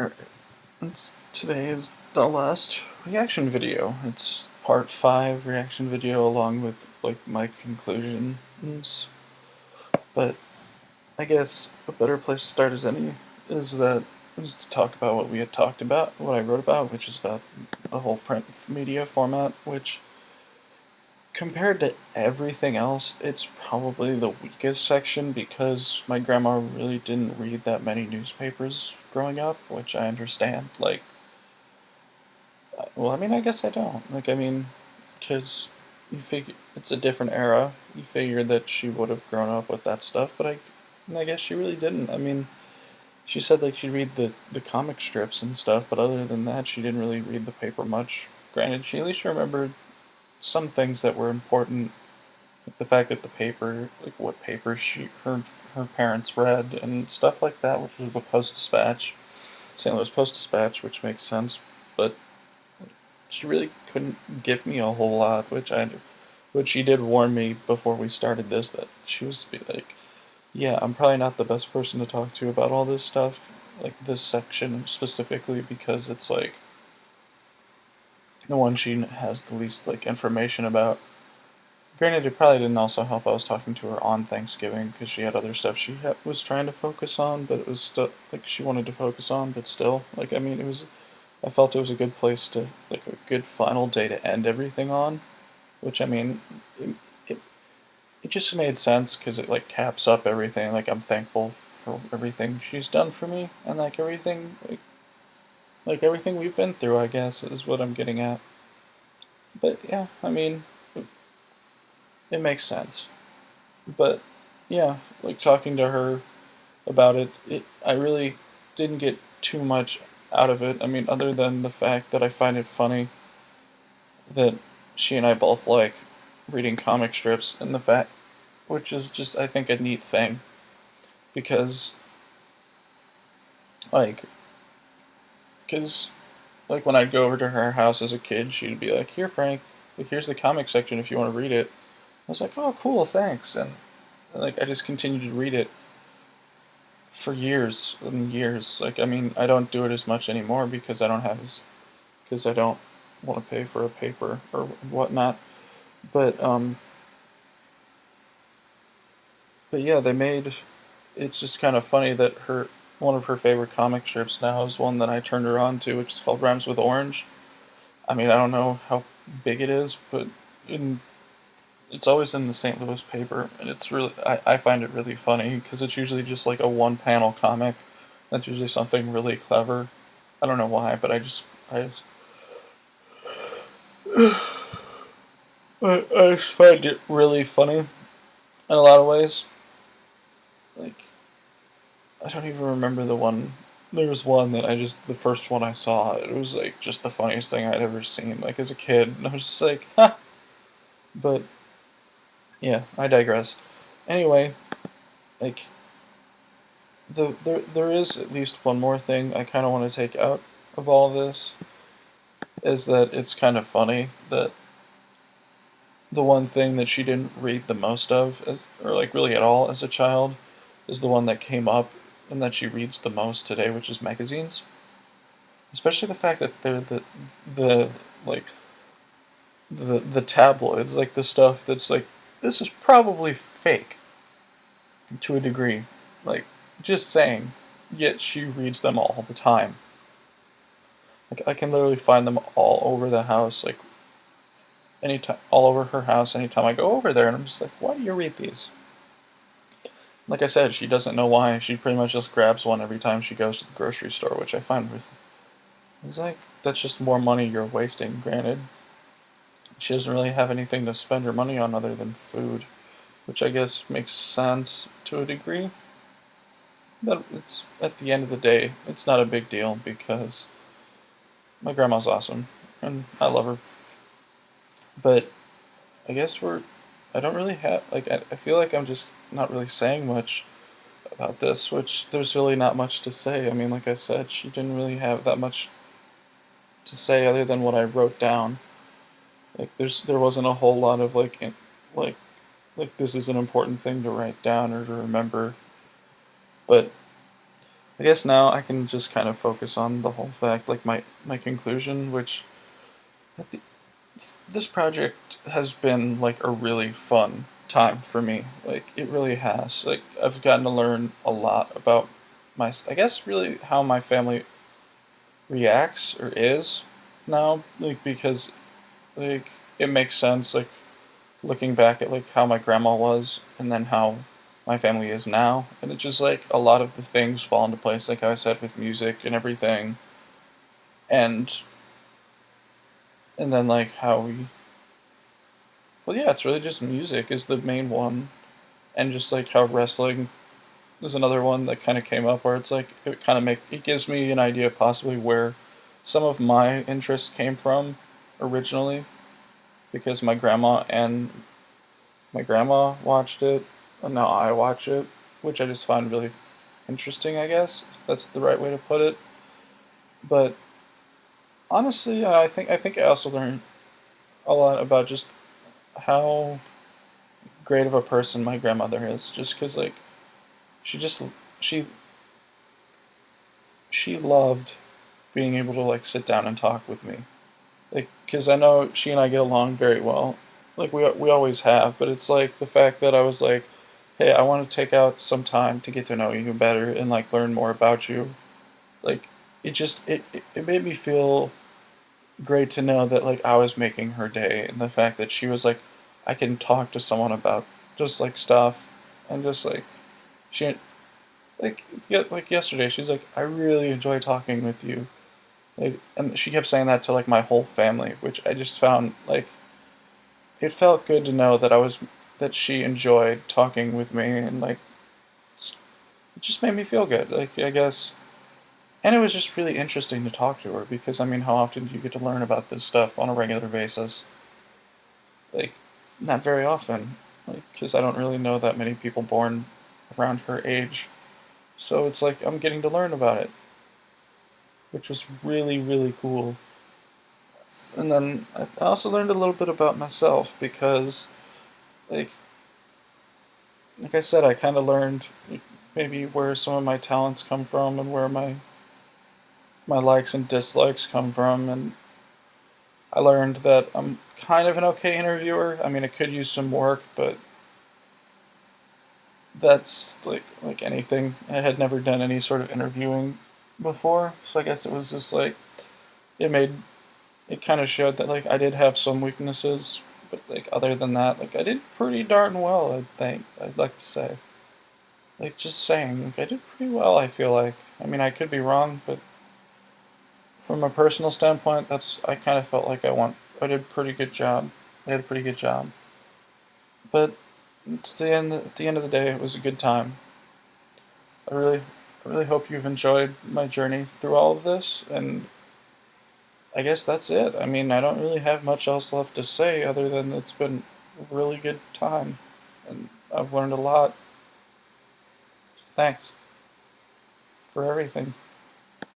Alright, today is the last reaction video. It's part 5 reaction video along with like my conclusions. But I guess a better place to start is to talk about what we had talked about, what I wrote about, which is about the whole print media format, which compared to everything else, it's probably the weakest section because my grandma really didn't read that many newspapers growing up, which I understand. Well, I mean, I guess I don't. Because you figure it's a different era. You figure that she would have grown up with that stuff, but I guess she really didn't. I mean, she said like she'd read the comic strips and stuff, but other than that, she didn't really read the paper much. Granted, she at least remembered some things that were important, like the fact that the paper, like what paper her parents read and stuff like that, which was the Post Dispatch, St. Louis Post Dispatch, which makes sense, but she really couldn't give me a whole lot, which she did warn me before we started this that she was to be like, yeah, I'm probably not the best person to talk to about all this stuff, like this section specifically, because it's like the one she has the least like information about. Granted, it probably didn't also help I was talking to her on Thanksgiving because she had other stuff was trying to focus on, but it was still like she wanted to focus on, but still, like I mean, it was I felt it was a good place to, like, a good final day to end everything on, which I mean, it, it, it just made sense because it, like, caps up everything. Like, I'm thankful for everything she's done for me, and, like everything we've been through, I guess, is what I'm getting at. But, yeah, I mean, it makes sense. But, yeah, like, talking to her about I really didn't get too much out of it. I mean, other than the fact that I find it funny that she and I both like reading comic strips, and the fact, which is just, I think, a neat thing because, like, because, like, when I'd go over to her house as a kid, she'd be like, "Here, Frank, like, here's the comic section if you want to read it." I was like, "Oh, cool, thanks," and like, I just continued to read it for years and years. Like, I mean, I don't do it as much anymore because I don't want to pay for a paper or whatnot. But but yeah, they made. It's just kind of funny that her one of her favorite comic strips now is one that I turned her on to, which is called Rhymes with Orange. I mean, I don't know how big it is, but in, it's always in the St. Louis paper, and I find it really funny because it's usually just like a one panel comic. That's usually something really clever. I don't know why, but I just find it really funny in a lot of ways. Like, I don't even remember the one. There was one that the first one I saw, it was like just the funniest thing I'd ever seen, like as a kid. And I was just like, ha! But, yeah, I digress. Anyway, like, there is at least one more thing I kind of want to take out of all this, is that it's kind of funny that the one thing that she didn't read the most of, or like really at all as a child, is the one that came up and that she reads the most today, which is magazines. Especially the fact that they're the like the tabloids, like the stuff that's like this is probably fake to a degree. Like, just saying. Yet she reads them all the time. Like, I can literally find them all over the house, like anytime, all over her house anytime I go over there, and I'm just like, why do you read these? Like I said, she doesn't know why. She pretty much just grabs one every time she goes to the grocery store, which I find it's like that's just more money you're wasting. Granted, she doesn't really have anything to spend her money on other than food, which I guess makes sense to a degree. But it's at the end of the day, it's not a big deal because my grandma's awesome and I love her. But I guess I don't really have, like, I feel like I'm just not really saying much about this, which there's really not much to say. I mean, like I said, she didn't really have that much to say other than what I wrote down. Like, there wasn't a whole lot of, like, like this is an important thing to write down or to remember. But I guess now I can just kind of focus on the whole fact, like my conclusion, which at the, this project has been like a really fun time for me. Like it really has. Like I've gotten to learn a lot about I guess really how my family reacts or is now, like because like it makes sense like looking back at like how my grandma was and then how my family is now, and it just like a lot of the things fall into place like I said with music and everything, and then like how we, well yeah, it's really just music is the main one, and just like how wrestling is another one that kind of came up where it's like it kind of make it gives me an idea of possibly where some of my interests came from originally, because my grandma watched it, and now I watch it, which I just find really interesting, I guess, if that's the right way to put it. But honestly, I think I also learned a lot about just how great of a person my grandmother is, just because like she just she she loved being able to like sit down and talk with me, like because I know she and I get along very well, like we always have. But it's like the fact that I was like, hey, I want to take out some time to get to know you better and like learn more about you. Like it made me feel great to know that like I was making her day, and the fact that she was like, I can talk to someone about just like stuff, and just like she like like yesterday she's like, I really enjoy talking with you, like, and she kept saying that to like my whole family, which I just found like it felt good to know that that she enjoyed talking with me, and like it just made me feel good, like I guess. And it was just really interesting to talk to her because I mean, how often do you get to learn about this stuff on a regular basis? Like, not very often. Like, because I don't really know that many people born around her age. So it's like I'm getting to learn about it, which was really, really cool. And then I also learned a little bit about myself because, like, like I said, I kind of learned like, maybe where some of my talents come from and where my likes and dislikes come from, and I learned that I'm kind of an okay interviewer. I mean, I could use some work, but that's like anything. I had never done any sort of interviewing before, so I guess it was just like it made it kind of showed that like I did have some weaknesses, but like other than that, like I did pretty darn well. I think I'd like to say, like just saying, like I did pretty well. I feel like. I mean, I could be wrong, but from a personal standpoint, that's I kind of felt like I did a pretty good job. I did a pretty good job. But it's at the end of the day, it was a good time. I really I really hope you've enjoyed my journey through all of this, and I guess that's it. I mean, I don't really have much else left to say other than it's been a really good time, and I've learned a lot. Thanks for everything.